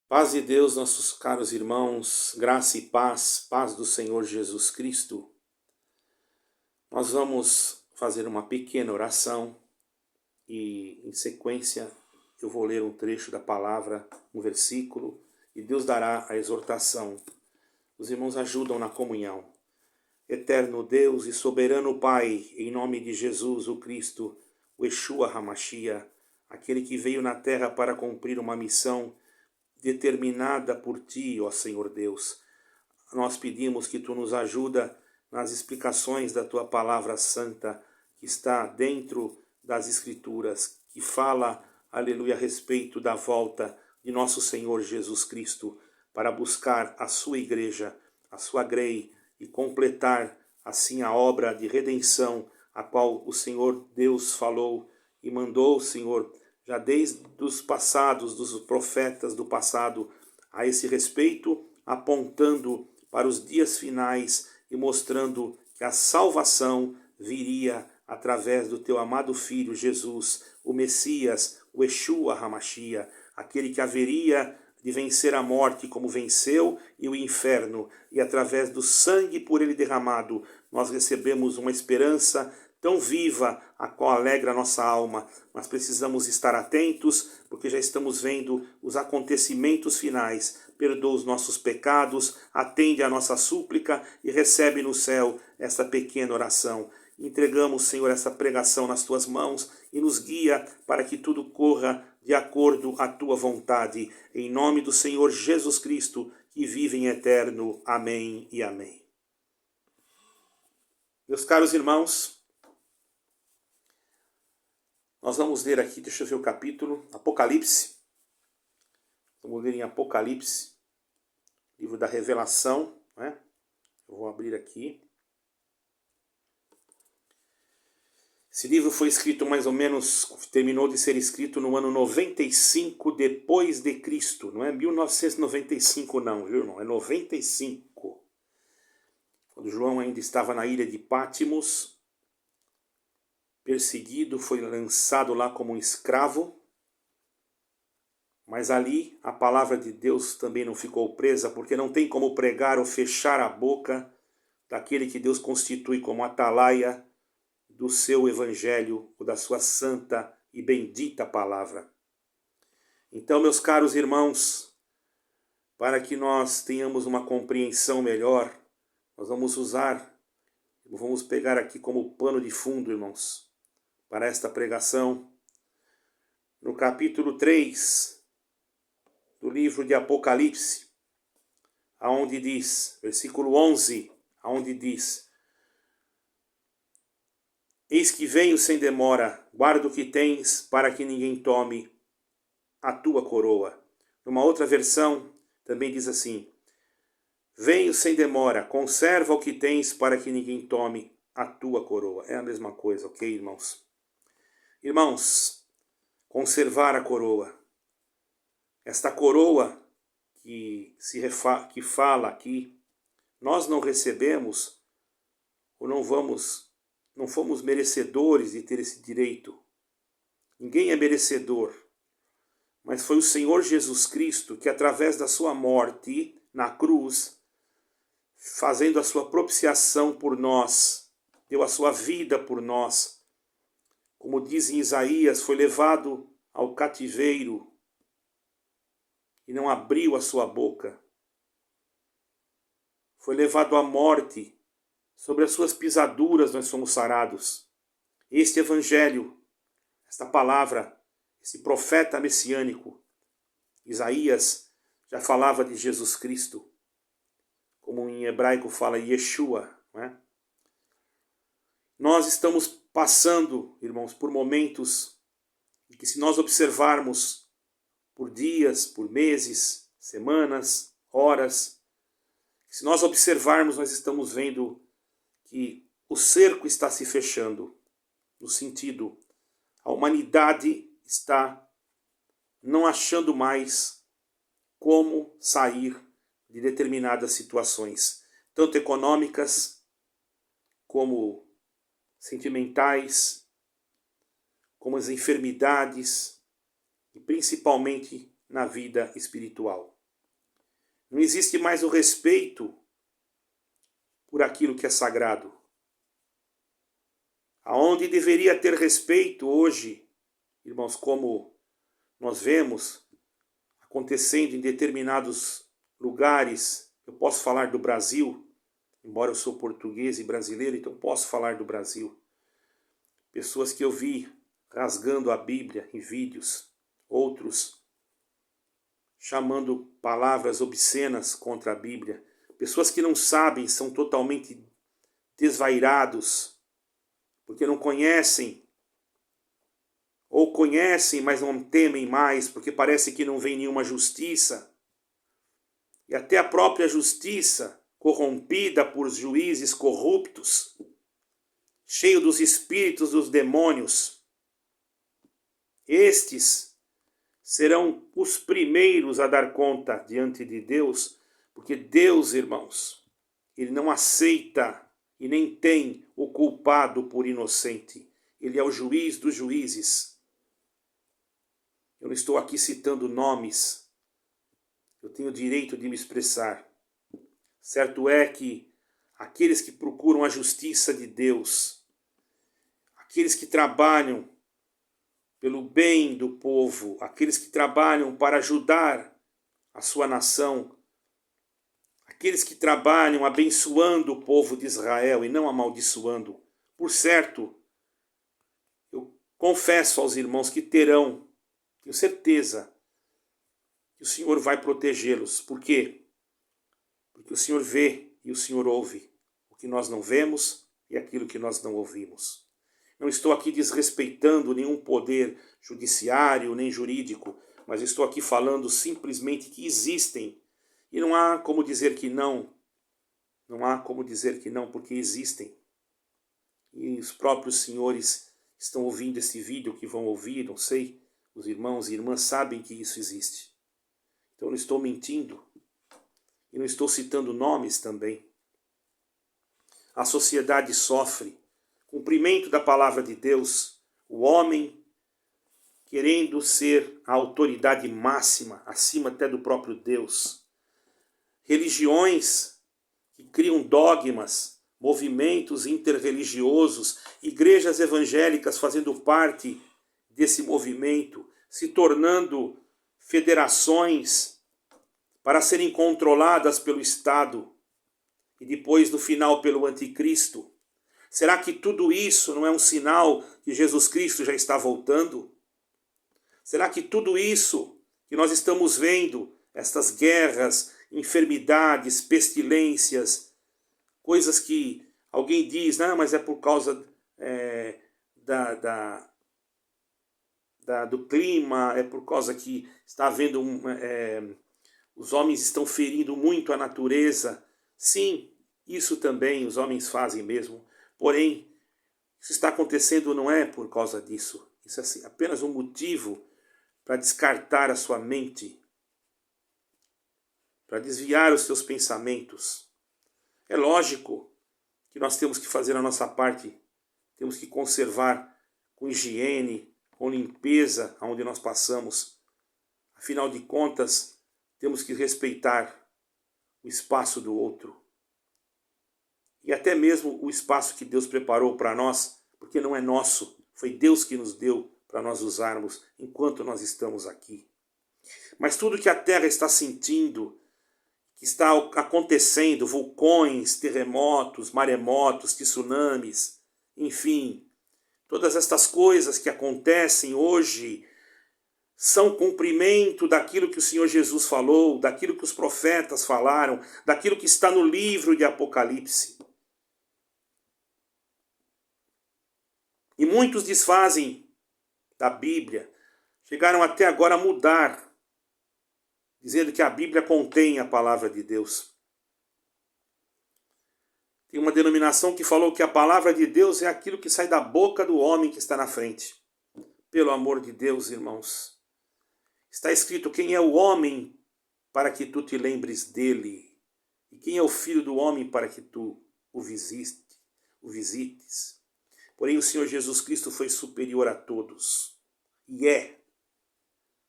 Paz de Deus, nossos caros irmãos, graça e paz, paz do Senhor Jesus Cristo. Nós vamos fazer uma pequena oração e, em sequência, eu vou ler um trecho da palavra, um versículo, e Deus dará a exortação. Os irmãos ajudam na comunhão. Eterno Deus e soberano Pai, em nome de Jesus, o Cristo, o Yeshua HaMashiach, aquele que veio na terra para cumprir uma missão determinada por Ti, ó Senhor Deus. Nós pedimos que Tu nos ajuda nas explicações da Tua palavra santa, que está dentro das Escrituras, que fala, aleluia, a respeito da volta de nosso Senhor Jesus Cristo, para buscar a sua igreja, a sua grei, e completar assim a obra de redenção, a qual o Senhor Deus falou e mandou, Senhor, já desde os passados, dos profetas do passado, a esse respeito, apontando para os dias finais e mostrando que a salvação viria através do teu amado Filho Jesus, o Messias, o Yeshua HaMashiach, aquele que haveria de vencer a morte como venceu e o inferno, e através do sangue por ele derramado, nós recebemos uma esperança tão viva, a qual alegra a nossa alma, mas precisamos estar atentos, porque já estamos vendo os acontecimentos finais. Perdoa os nossos pecados, atende a nossa súplica e recebe no céu esta pequena oração. Entregamos, Senhor, essa pregação nas Tuas mãos e nos guia para que tudo corra de acordo à Tua vontade. Em nome do Senhor Jesus Cristo, que vive em eterno. Amém e amém. Meus caros irmãos, nós vamos ler aqui, deixa eu ver o capítulo, Apocalipse. Vamos ler em Apocalipse, livro da Revelação, né? Eu vou abrir aqui. Esse livro foi escrito mais ou menos, terminou de ser escrito no ano 95 depois de Cristo. Não é 1995 não, viu, irmão? É 95. Quando João ainda estava na ilha de Pátimos, perseguido, foi lançado lá como um escravo. Mas ali a palavra de Deus também não ficou presa, porque não tem como pregar ou fechar a boca daquele que Deus constitui como atalaia do seu evangelho, ou da sua santa e bendita palavra. Então, meus caros irmãos, para que nós tenhamos uma compreensão melhor, nós vamos pegar aqui como pano de fundo, irmãos, para esta pregação, no capítulo 3 do livro de Apocalipse, aonde diz, versículo 11, aonde diz: Eis que venho sem demora, guarda o que tens, para que ninguém tome a tua coroa. Numa outra versão, também diz assim: Venho sem demora, conserva o que tens, para que ninguém tome a tua coroa. É a mesma coisa, ok, irmãos? Irmãos, conservar a coroa. Esta coroa que fala aqui, nós não recebemos, ou não fomos merecedores de ter esse direito. Ninguém é merecedor. Mas foi o Senhor Jesus Cristo que, através da sua morte na cruz, fazendo a sua propiciação por nós, deu a sua vida por nós. Como diz em Isaías, foi levado ao cativeiro e não abriu a sua boca. Foi levado à morte, sobre as suas pisaduras nós fomos sarados. Este evangelho, esta palavra, esse profeta messiânico, Isaías, já falava de Jesus Cristo, como em hebraico fala Yeshua, não é? Nós estamos passando, irmãos, por momentos em que, se nós observarmos por dias, por meses, semanas, horas, se nós observarmos, nós estamos vendo que o cerco está se fechando, no sentido, a humanidade está não achando mais como sair de determinadas situações, tanto econômicas como sentimentais, como as enfermidades e principalmente na vida espiritual. Não existe mais o respeito por aquilo que é sagrado. Aonde deveria ter respeito hoje, irmãos, como nós vemos acontecendo em determinados lugares, eu posso falar do Brasil, embora eu sou português e brasileiro, então posso falar do Brasil. Pessoas que eu vi rasgando a Bíblia em vídeos, outros chamando palavras obscenas contra a Bíblia. Pessoas que não sabem, são totalmente desvairados, porque não conhecem, ou conhecem, mas não temem mais, porque parece que não vem nenhuma justiça. E até a própria justiça, corrompida por juízes corruptos, cheio dos espíritos dos demônios. Estes serão os primeiros a dar conta diante de Deus, porque Deus, irmãos, Ele não aceita e nem tem o culpado por inocente. Ele é o juiz dos juízes. Eu não estou aqui citando nomes. Eu tenho o direito de me expressar. Certo é que aqueles que procuram a justiça de Deus, aqueles que trabalham pelo bem do povo, aqueles que trabalham para ajudar a sua nação, aqueles que trabalham abençoando o povo de Israel e não amaldiçoando. Por certo, eu confesso aos irmãos que terão, tenho certeza, que o Senhor vai protegê-los. Por quê? Porque o Senhor vê e o Senhor ouve o que nós não vemos e aquilo que nós não ouvimos. Não estou aqui desrespeitando nenhum poder judiciário nem jurídico, mas estou aqui falando simplesmente que existem. E não há como dizer que não. Não há como dizer que não, porque existem. E os próprios senhores estão ouvindo esse vídeo, que vão ouvir, não sei. Os irmãos e irmãs sabem que isso existe. Então não estou mentindo. E não estou citando nomes também. A sociedade sofre. Cumprimento da palavra de Deus. O homem querendo ser a autoridade máxima, acima até do próprio Deus. Religiões que criam dogmas, movimentos interreligiosos, igrejas evangélicas fazendo parte desse movimento, se tornando federações para serem controladas pelo Estado e depois, no final, pelo anticristo. Será que tudo isso não é um sinal que Jesus Cristo já está voltando? Será que tudo isso que nós estamos vendo, estas guerras, enfermidades, pestilências, coisas que alguém diz, não, mas é por causa do clima, é por causa que está havendo os homens estão ferindo muito a natureza. Sim, isso também os homens fazem mesmo. Porém, isso está acontecendo não é por causa disso. Isso é assim, apenas um motivo para descartar a sua mente, para desviar os seus pensamentos. É lógico que nós temos que fazer a nossa parte, temos que conservar com higiene, com limpeza aonde nós passamos. Afinal de contas, temos que respeitar o espaço do outro. E até mesmo o espaço que Deus preparou para nós, porque não é nosso, foi Deus que nos deu para nós usarmos enquanto nós estamos aqui. Mas tudo que a Terra está sentindo, que está acontecendo, vulcões, terremotos, maremotos, tsunamis, enfim, todas estas coisas que acontecem hoje são cumprimento daquilo que o Senhor Jesus falou, daquilo que os profetas falaram, daquilo que está no livro de Apocalipse. E muitos desfazem da Bíblia, chegaram até agora a mudar, dizendo que a Bíblia contém a palavra de Deus. Tem uma denominação que falou que a palavra de Deus é aquilo que sai da boca do homem que está na frente. Pelo amor de Deus, irmãos. Está escrito, quem é o homem para que tu te lembres dele? E quem é o filho do homem para que tu o visites? Porém, o Senhor Jesus Cristo foi superior a todos. E é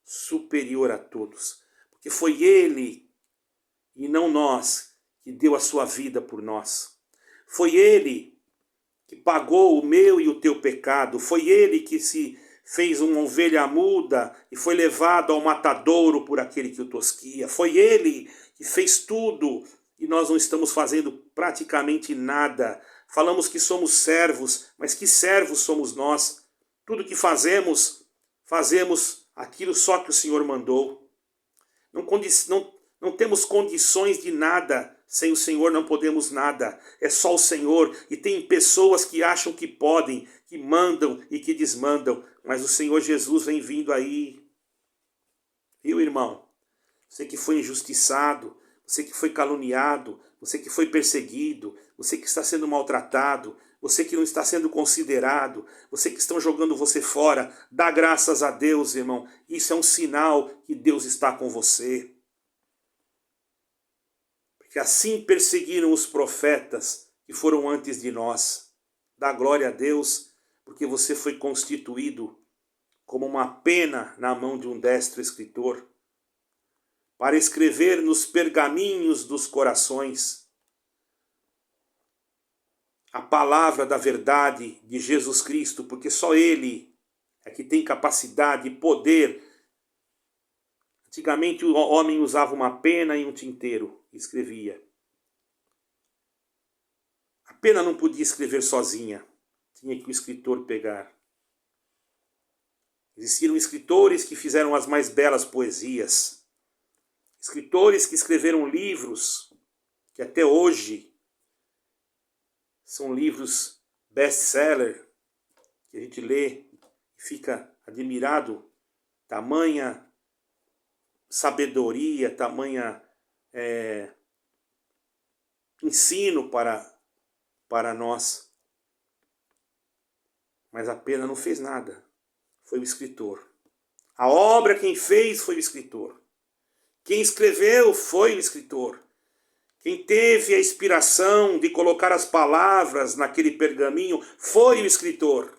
superior a todos. Porque foi Ele e não nós, que deu a sua vida por nós. Foi Ele que pagou o meu e o teu pecado. Foi Ele que se fez uma ovelha muda e foi levado ao matadouro por aquele que o tosquia. Foi Ele que fez tudo e nós não estamos fazendo praticamente nada. Falamos que somos servos, mas que servos somos nós? Tudo que fazemos aquilo só que o Senhor mandou. Não temos condições de nada. Sem o Senhor não podemos nada. É só o Senhor. E tem pessoas que acham que podem, que mandam e que desmandam. Mas o Senhor Jesus vem vindo aí. Viu, irmão? Você que foi injustiçado, você que foi caluniado, você que foi perseguido, você que está sendo maltratado, você que não está sendo considerado, você que estão jogando você fora, dá graças a Deus, irmão. Isso é um sinal que Deus está com você. Porque assim perseguiram os profetas que foram antes de nós. Dá glória a Deus, porque você foi constituído como uma pena na mão de um destro escritor, para escrever nos pergaminhos dos corações a palavra da verdade de Jesus Cristo, porque só Ele é que tem capacidade e poder. Antigamente o homem usava uma pena e um tinteiro e escrevia. A pena não podia escrever sozinha, tinha que o escritor pegar. Existiram escritores que fizeram as mais belas poesias, escritores que escreveram livros que até hoje são livros best-seller, que a gente lê e fica admirado, tamanha sabedoria, tamanha ensino para nós. Mas a pena não fez nada, foi o escritor. A obra quem fez foi o escritor. Quem escreveu foi o escritor. Quem teve a inspiração de colocar as palavras naquele pergaminho foi o escritor.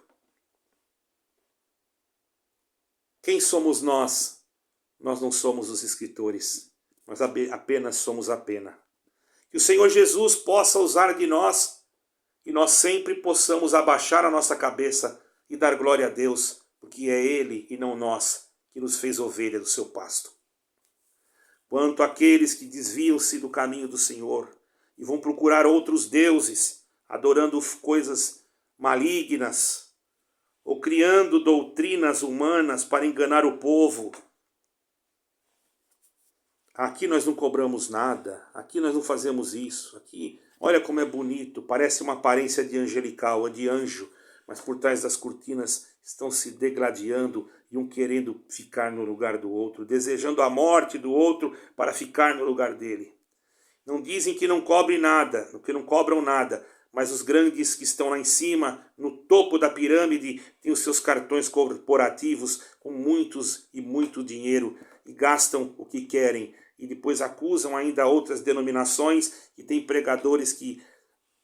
Quem somos nós? Nós não somos os escritores, nós apenas somos a pena. Que o Senhor Jesus possa usar de nós e nós sempre possamos abaixar a nossa cabeça e dar glória a Deus, porque é Ele e não nós que nos fez ovelha do seu pasto. Quanto àqueles que desviam-se do caminho do Senhor e vão procurar outros deuses, adorando coisas malignas, ou criando doutrinas humanas para enganar o povo. Aqui nós não cobramos nada, aqui nós não fazemos isso, aqui, olha como é bonito, parece uma aparência de angelical, de anjo, mas por trás das cortinas estão se degladiando e um querendo ficar no lugar do outro, desejando a morte do outro para ficar no lugar dele. Não dizem que não cobrem nada, que não cobram nada, mas os grandes que estão lá em cima, no topo da pirâmide, têm os seus cartões corporativos com muitos e muito dinheiro e gastam o que querem. E depois acusam ainda outras denominações que têm pregadores que,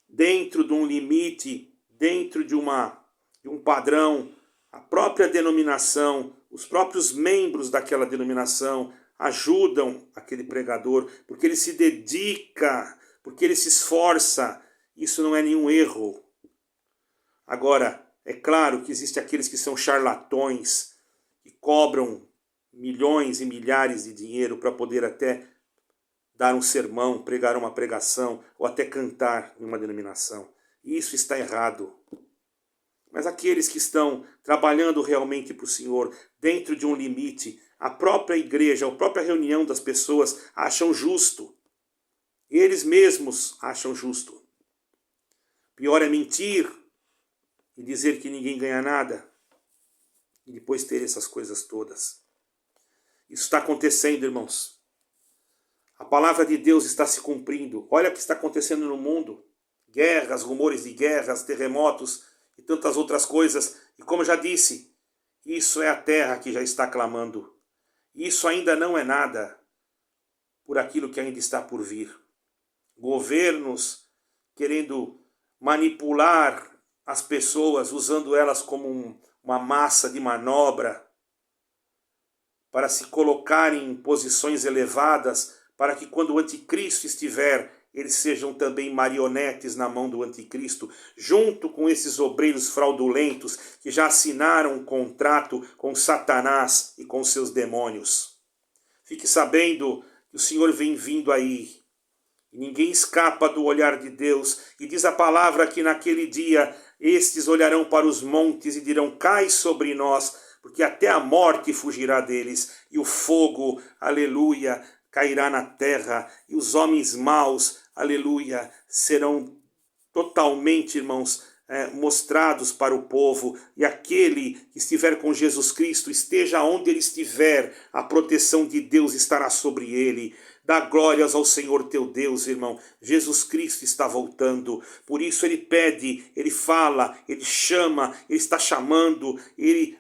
dentro de um limite, dentro de um padrão, a própria denominação, os próprios membros daquela denominação ajudam aquele pregador, porque ele se dedica, porque ele se esforça. Isso não é nenhum erro. Agora, é claro que existem aqueles que são charlatões, que cobram milhões e milhares de dinheiro para poder até dar um sermão, pregar uma pregação, ou até cantar em uma denominação. Isso está errado. Mas aqueles que estão trabalhando realmente para o Senhor, dentro de um limite, a própria igreja, a própria reunião das pessoas acham justo. Eles mesmos acham justo. Pior é mentir e dizer que ninguém ganha nada e depois ter essas coisas todas. Isso está acontecendo, irmãos. A palavra de Deus está se cumprindo. Olha o que está acontecendo no mundo. Guerras, rumores de guerras, terremotos e tantas outras coisas. E como eu já disse, isso é a terra que já está clamando. Isso ainda não é nada por aquilo que ainda está por vir. Governos querendo manipular as pessoas, usando elas como uma massa de manobra para se colocarem em posições elevadas, para que quando o anticristo estiver, eles sejam também marionetes na mão do anticristo, junto com esses obreiros fraudulentos que já assinaram um contrato com Satanás e com seus demônios. Fique sabendo que o Senhor vem vindo aí. Ninguém escapa do olhar de Deus. E diz a palavra que naquele dia estes olharão para os montes e dirão: cai sobre nós, porque até a morte fugirá deles. E o fogo, aleluia, cairá na terra. E os homens maus, aleluia, serão totalmente, irmãos, mostrados para o povo. E aquele que estiver com Jesus Cristo, esteja onde ele estiver, a proteção de Deus estará sobre ele. Dá glórias ao Senhor teu Deus, irmão. Jesus Cristo está voltando. Por isso ele pede, ele fala, ele chama, ele está chamando.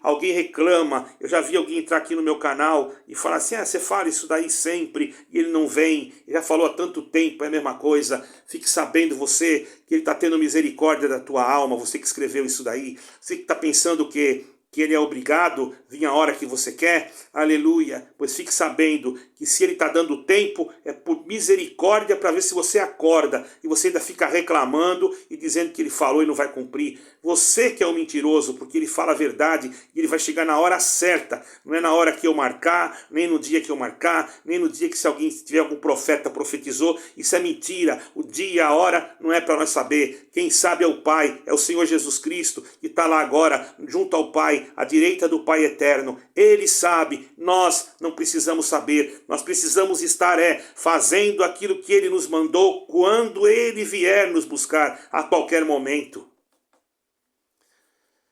Alguém reclama. Eu já vi alguém entrar aqui no meu canal e falar assim: você fala isso daí sempre e ele não vem. Ele já falou há tanto tempo, é a mesma coisa. Fique sabendo você que ele está tendo misericórdia da tua alma. Você que escreveu isso daí. Você que está pensando que ele é obrigado a vir a hora que você quer, aleluia, pois fique sabendo que se ele está dando tempo, é por misericórdia para ver se você acorda, e você ainda fica reclamando e dizendo que ele falou e não vai cumprir. Você que é o mentiroso, porque ele fala a verdade e ele vai chegar na hora certa, não é na hora que eu marcar, nem no dia que eu marcar, nem no dia que se alguém tiver algum profeta profetizou, isso é mentira. O dia e a hora não é para nós saber. Quem sabe é o Pai, é o Senhor Jesus Cristo, que está lá agora, junto ao Pai, à direita do Pai eterno. Ele sabe, nós não precisamos saber, nós precisamos estar fazendo aquilo que ele nos mandou quando ele vier nos buscar a qualquer momento.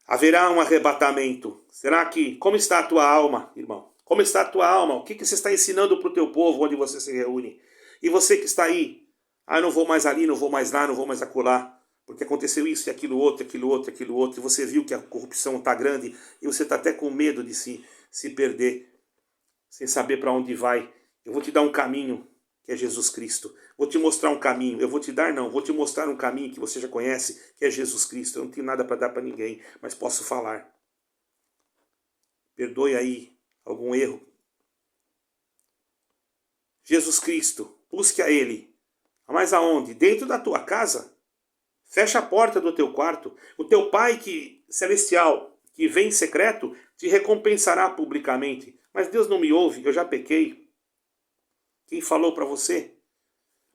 Haverá um arrebatamento. Será que, como está a tua alma, irmão? Como está a tua alma? O que você está ensinando para o teu povo onde você se reúne? E você que está aí, não vou mais ali, não vou mais lá, não vou mais acolá, porque aconteceu isso e aquilo outro, e você viu que a corrupção está grande, e você está até com medo de se perder, sem saber para onde vai. Eu vou te dar um caminho, que é Jesus Cristo. Vou te mostrar um caminho. Eu vou te mostrar um caminho que você já conhece, que é Jesus Cristo. Eu não tenho nada para dar para ninguém, mas posso falar. Perdoe aí algum erro. Jesus Cristo, busque a Ele. Mas aonde? Dentro da tua casa. Fecha a porta do teu quarto. O teu Pai celestial, que vem em secreto, te recompensará publicamente. Mas Deus não me ouve, eu já pequei. Quem falou para você?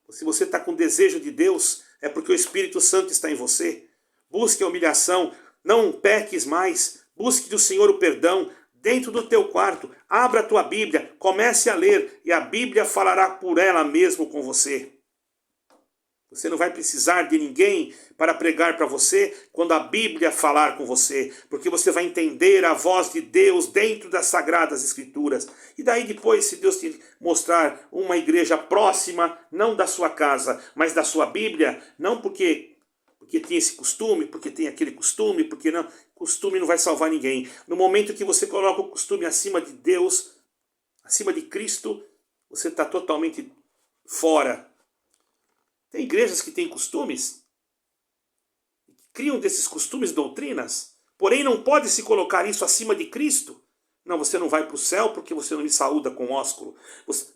Se você está com desejo de Deus, é porque o Espírito Santo está em você. Busque a humilhação, não peques mais. Busque do Senhor o perdão dentro do teu quarto. Abra a tua Bíblia, comece a ler, e a Bíblia falará por ela mesmo com você. Você não vai precisar de ninguém para pregar para você quando a Bíblia falar com você, porque você vai entender a voz de Deus dentro das Sagradas Escrituras. E daí depois, se Deus te mostrar uma igreja próxima, não da sua casa, mas da sua Bíblia, não porque tem esse costume, porque tem aquele costume, porque não, costume não vai salvar ninguém. No momento que você coloca o costume acima de Deus, acima de Cristo, você está totalmente fora. Tem igrejas que têm costumes, criam desses costumes doutrinas, porém não pode se colocar isso acima de Cristo. Não, você não vai para o céu porque você não me saúda com ósculo,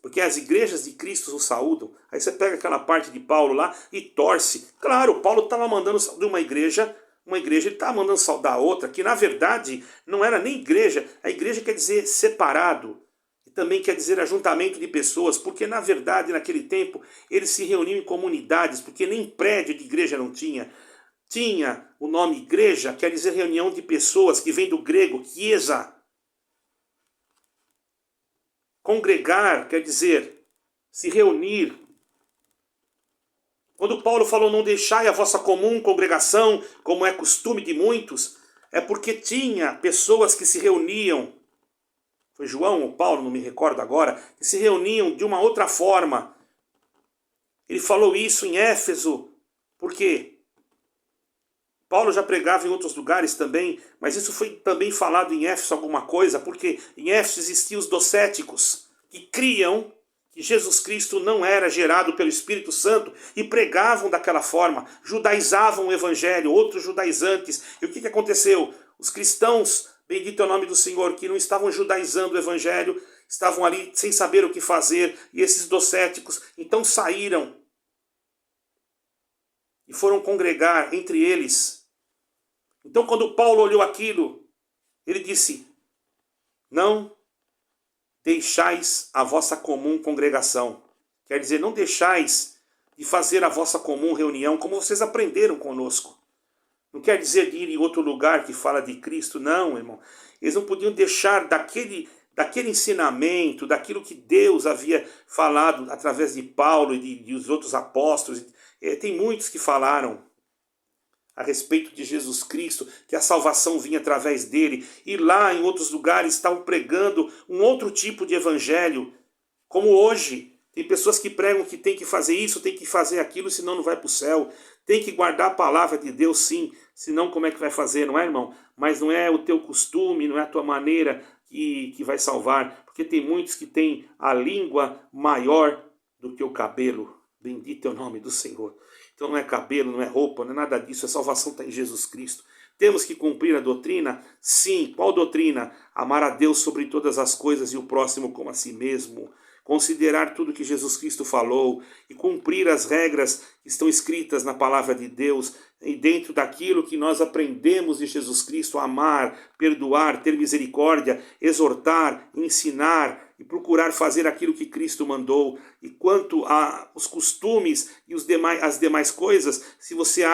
porque as igrejas de Cristo o saúdam. Aí você pega aquela parte de Paulo lá e torce. Claro, Paulo estava mandando saudar uma igreja ele estava mandando saudar outra, que na verdade não era nem igreja. A igreja quer dizer separado. Também quer dizer ajuntamento de pessoas, porque na verdade naquele tempo eles se reuniam em comunidades, porque nem prédio de igreja não tinha. Tinha o nome igreja, quer dizer reunião de pessoas, que vem do grego, kiesa. Congregar quer dizer se reunir. Quando Paulo falou não deixai a vossa comum congregação, como é costume de muitos, é porque tinha pessoas que se reuniam. Foi João ou Paulo, não me recordo agora, que se reuniam de uma outra forma. Ele falou isso em Éfeso, porque Paulo já pregava em outros lugares também, mas isso foi também falado em Éfeso alguma coisa, porque em Éfeso existiam os docéticos, que criam que Jesus Cristo não era gerado pelo Espírito Santo e pregavam daquela forma, judaizavam o evangelho, outros judaizantes. E o que aconteceu? Os cristãos, bendito é o nome do Senhor, que não estavam judaizando o evangelho, estavam ali sem saber o que fazer, e esses docéticos então saíram e foram congregar entre eles. Então quando Paulo olhou aquilo, ele disse: não deixais a vossa comum congregação. Quer dizer, não deixais de fazer a vossa comum reunião como vocês aprenderam conosco. Não quer dizer de ir em outro lugar que fala de Cristo, não, irmão. Eles não podiam deixar daquele ensinamento, daquilo que Deus havia falado através de Paulo e dos outros apóstolos. Tem muitos que falaram a respeito de Jesus Cristo, que a salvação vinha através dele. E lá em outros lugares estavam pregando um outro tipo de evangelho, como hoje. Tem pessoas que pregam que tem que fazer isso, tem que fazer aquilo, senão não vai para o céu. Tem que guardar a palavra de Deus, sim, senão como é que vai fazer, não é, irmão? Mas não é o teu costume, não é a tua maneira que vai salvar, porque tem muitos que têm a língua maior do que o cabelo. Bendito é o nome do Senhor. Então não é cabelo, não é roupa, não é nada disso, a salvação está em Jesus Cristo. Temos que cumprir a doutrina? Sim. Qual doutrina? Amar a Deus sobre todas as coisas e o próximo como a si mesmo. Considerar tudo que Jesus Cristo falou e cumprir as regras que estão escritas na palavra de Deus e dentro daquilo que nós aprendemos de Jesus Cristo: amar, perdoar, ter misericórdia, exortar, ensinar e procurar fazer aquilo que Cristo mandou. E quanto aos costumes e as demais coisas, se você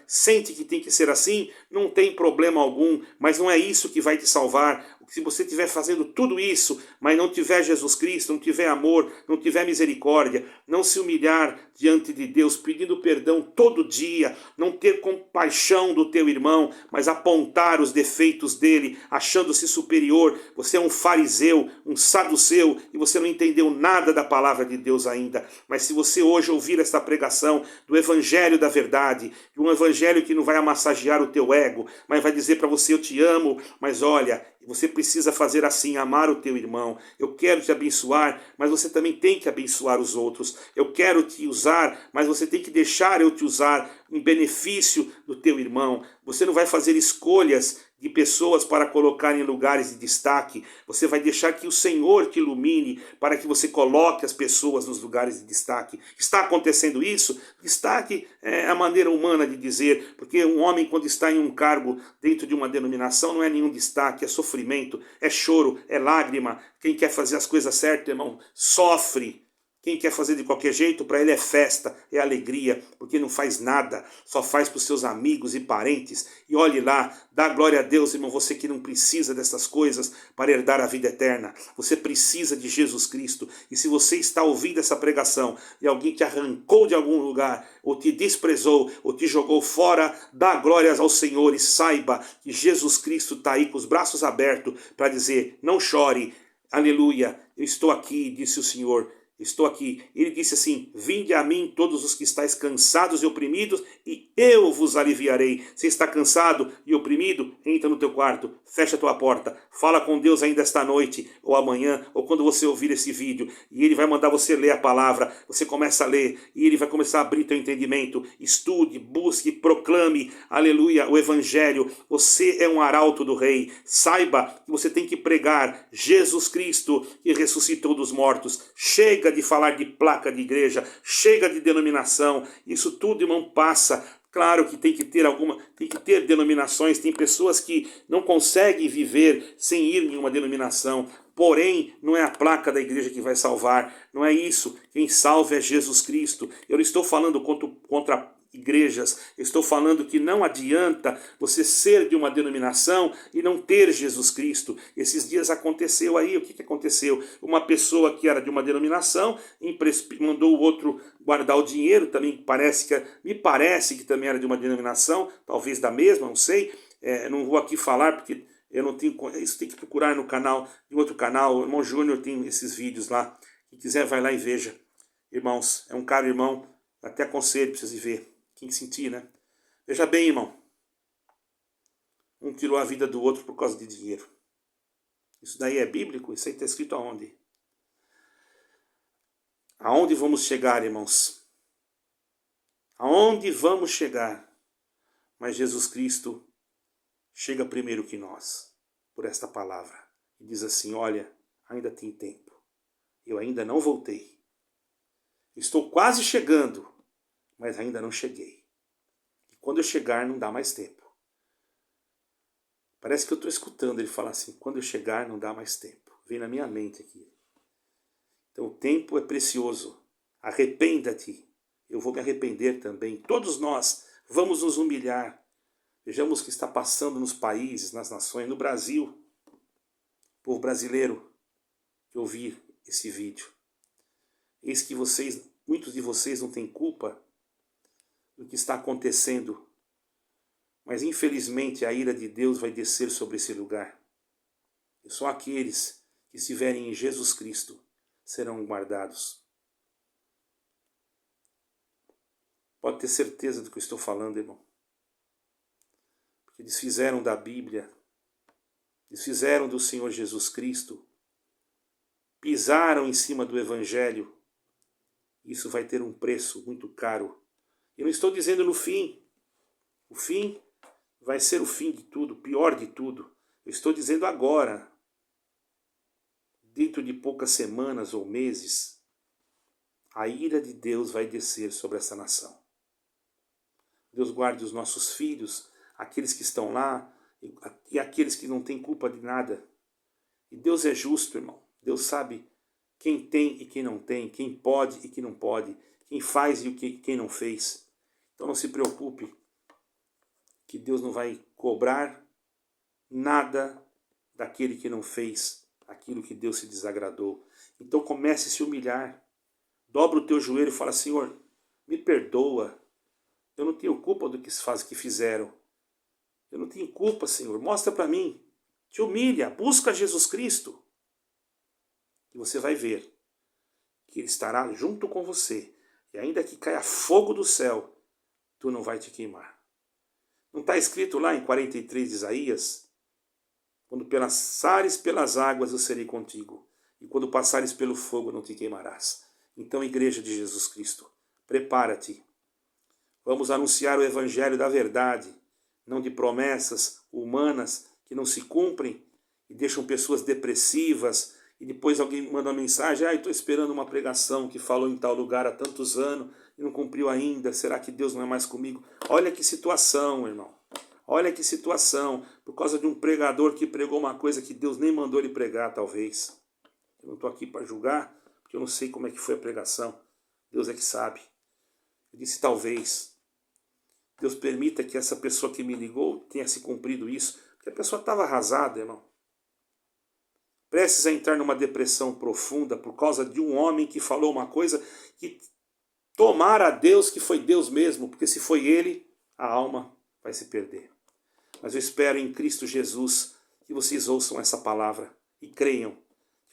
sente que tem que ser assim, não tem problema algum, mas não é isso que vai te salvar. Se você estiver fazendo tudo isso, mas não tiver Jesus Cristo, não tiver amor, não tiver misericórdia, não se humilhar diante de Deus, pedindo perdão todo dia, não ter compaixão do teu irmão, mas apontar os defeitos dele, achando-se superior, você é um fariseu, um saduceu, e você não entendeu nada da palavra de Deus ainda. Mas se você hoje ouvir esta pregação do evangelho da verdade, de um evangelho que não vai amassagear o teu ego, mas vai dizer para você: eu te amo, mas olha, você precisa fazer assim, amar o teu irmão. Eu quero te abençoar, mas você também tem que abençoar os outros. Eu quero te usar, mas você tem que deixar eu te usar em benefício do teu irmão. Você não vai fazer escolhas de pessoas para colocar em lugares de destaque. Você vai deixar que o Senhor te ilumine para que você coloque as pessoas nos lugares de destaque. Está acontecendo isso? Destaque é a maneira humana de dizer, porque um homem, quando está em um cargo dentro de uma denominação, não é nenhum destaque, é sofrimento, é choro, é lágrima. Quem quer fazer as coisas certas, irmão, sofre. Quem quer fazer de qualquer jeito, para ele é festa, é alegria, porque não faz nada, só faz para os seus amigos e parentes. E olhe lá, dá glória a Deus, irmão, você que não precisa dessas coisas para herdar a vida eterna. Você precisa de Jesus Cristo. E se você está ouvindo essa pregação e alguém te arrancou de algum lugar, ou te desprezou, ou te jogou fora, dá glórias ao Senhor e saiba que Jesus Cristo está aí com os braços abertos para dizer: não chore, aleluia, eu estou aqui, disse o Senhor. Estou aqui. Ele disse assim: vinde a mim todos os que estáis cansados e oprimidos, e eu vos aliviarei. Você está cansado e oprimido? Entra no teu quarto, fecha a tua porta, fala com Deus ainda esta noite, ou amanhã, ou quando você ouvir esse vídeo, e Ele vai mandar você ler a palavra. Você começa a ler, e Ele vai começar a abrir teu entendimento. Estude, busque, proclame, aleluia, o Evangelho. Você é um arauto do Rei. Saiba que você tem que pregar Jesus Cristo, que ressuscitou dos mortos. Chega de falar de placa de igreja, chega de denominação. Isso tudo, irmão, passa. Claro que tem que ter denominações. Tem pessoas que não conseguem viver sem ir em uma denominação. Porém, não é a placa da igreja que vai salvar. Não é isso. Quem salva é Jesus Cristo. Eu não estou falando contra igrejas. Eu estou falando que não adianta você ser de uma denominação e não ter Jesus Cristo. Esses dias aconteceu aí, o que aconteceu? Uma pessoa que era de uma denominação mandou o outro guardar o dinheiro, também me parece que também era de uma denominação, talvez da mesma, não sei. Não vou aqui falar porque eu não tenho, isso tem que procurar no canal, em outro canal. O irmão Júnior tem esses vídeos lá. Quem quiser vai lá e veja. Irmãos, é um caro irmão, até aconselho para vocês verem. Quem sentir, né? Veja bem, irmão. Um tirou a vida do outro por causa de dinheiro. Isso daí é bíblico? Isso aí está escrito aonde? Aonde vamos chegar, irmãos? Aonde vamos chegar? Mas Jesus Cristo chega primeiro que nós, por esta palavra. E diz assim: olha, ainda tem tempo. Eu ainda não voltei. Estou quase chegando, mas ainda não cheguei. E quando eu chegar, não dá mais tempo. Parece que eu estou escutando ele falar assim, quando eu chegar, não dá mais tempo. Vem na minha mente aqui. Então o tempo é precioso. Arrependa-te. Eu vou me arrepender também. Todos nós vamos nos humilhar. Vejamos o que está passando nos países, nas nações, no Brasil. Povo brasileiro que ouvir esse vídeo. Eis que muitos de vocês não têm culpa do que está acontecendo. Mas infelizmente a ira de Deus vai descer sobre esse lugar. E só aqueles que estiverem em Jesus Cristo serão guardados. Pode ter certeza do que eu estou falando, irmão. Porque desfizeram da Bíblia, desfizeram do Senhor Jesus Cristo, pisaram em cima do Evangelho. Isso vai ter um preço muito caro. E não estou dizendo no fim. O fim vai ser o fim de tudo, o pior de tudo. Eu estou dizendo agora. Dentro de poucas semanas ou meses, a ira de Deus vai descer sobre essa nação. Deus guarde os nossos filhos, aqueles que estão lá e aqueles que não têm culpa de nada. E Deus é justo, irmão. Deus sabe quem tem e quem não tem, quem pode e quem não pode, quem faz e quem não fez. Então não se preocupe que Deus não vai cobrar nada daquele que não fez aquilo que Deus se desagradou. Então comece a se humilhar. Dobra o teu joelho e fala, Senhor, me perdoa. Eu não tenho culpa do que fizeram. Eu não tenho culpa, Senhor. Mostra para mim. Te humilha. Busca Jesus Cristo. E você vai ver que Ele estará junto com você. E ainda que caia fogo do céu, tu não vai te queimar. Não está escrito lá em 43 de Isaías? Quando passares pelas águas, eu serei contigo. E quando passares pelo fogo, não te queimarás. Então, Igreja de Jesus Cristo, prepara-te. Vamos anunciar o Evangelho da verdade, não de promessas humanas que não se cumprem e deixam pessoas depressivas. E depois alguém manda uma mensagem, estou esperando uma pregação que falou em tal lugar há tantos anos e não cumpriu ainda. Será que Deus não é mais comigo? Olha que situação, irmão. Olha que situação, por causa de um pregador que pregou uma coisa que Deus nem mandou ele pregar, talvez. Eu não estou aqui para julgar, porque eu não sei como é que foi a pregação. Deus é que sabe. Eu disse talvez. Deus permita que essa pessoa que me ligou tenha se cumprido isso, porque a pessoa estava arrasada, irmão. Prestes a entrar numa depressão profunda por causa de um homem que falou uma coisa que tomara a Deus que foi Deus mesmo, porque se foi ele, a alma vai se perder. Mas eu espero em Cristo Jesus que vocês ouçam essa palavra e creiam.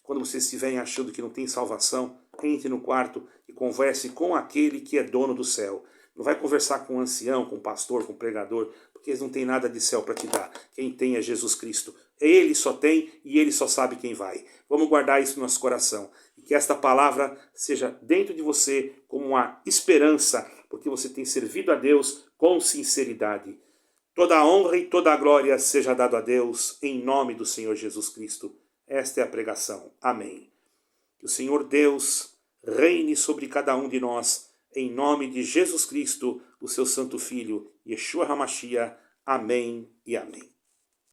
Quando vocês estiverem achando que não tem salvação, entre no quarto e converse com aquele que é dono do céu. Não vai conversar com um ancião, com um pastor, com um pregador, porque eles não têm nada de céu para te dar. Quem tem é Jesus Cristo. Ele só tem e ele só sabe quem vai. Vamos guardar isso no nosso coração. E que esta palavra seja dentro de você como uma esperança, porque você tem servido a Deus com sinceridade. Toda a honra e toda a glória seja dado a Deus, em nome do Senhor Jesus Cristo. Esta é a pregação. Amém. Que o Senhor Deus reine sobre cada um de nós, em nome de Jesus Cristo, o seu santo Filho, Yeshua HaMashiach. Amém e amém.